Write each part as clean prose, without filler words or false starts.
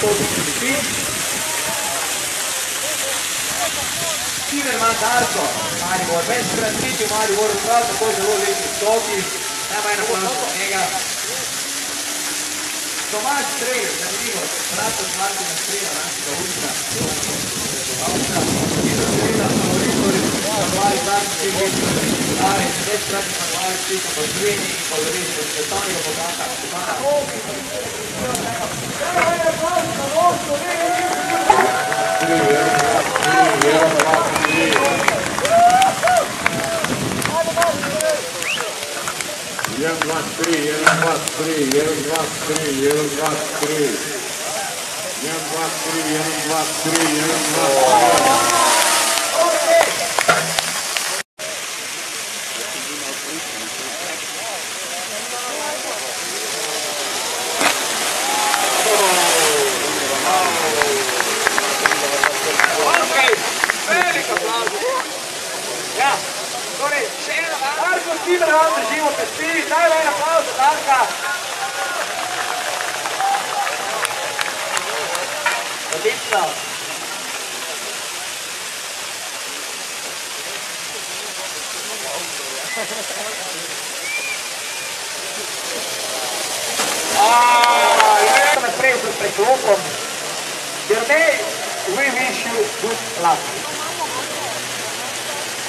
100 Cimerman Darko, Maribor, večkrat tretji Maribor, prav tako zelo lepi skoki, nema ena ponosno njega. Tomaž Strel, zanimivo, brata z Martina Strela, našega ultra, in seveda favoritor, manuali zadnji manuali, večkratni manuali sveta po Sloveniji in po Sloveniji svetovnega bogata. Jedan, dva, tri, jedan, dva, tri, jedan, dva, tri, jedan, dva, tri. Jedan, dva, tri, jedan, dva, tri, jedan, dva, Darko Cimerman, držimo pesti, dajmo en aplauz za Darka. Odlično. Naprej s preklopom. Jernej, we wish you good luck.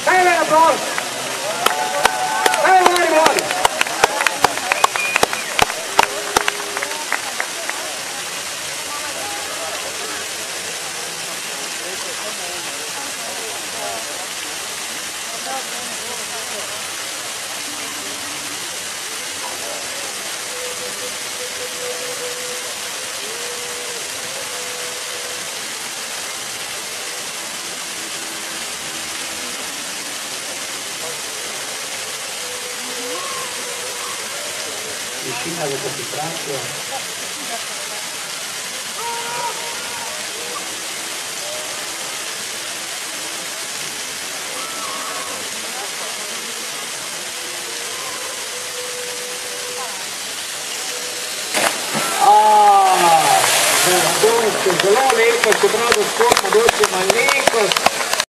Dajmo en aplauz. Dajmo Maribor. Višina za koncentracijo. Zelo lepo, čeprav do skok mogoče malenkost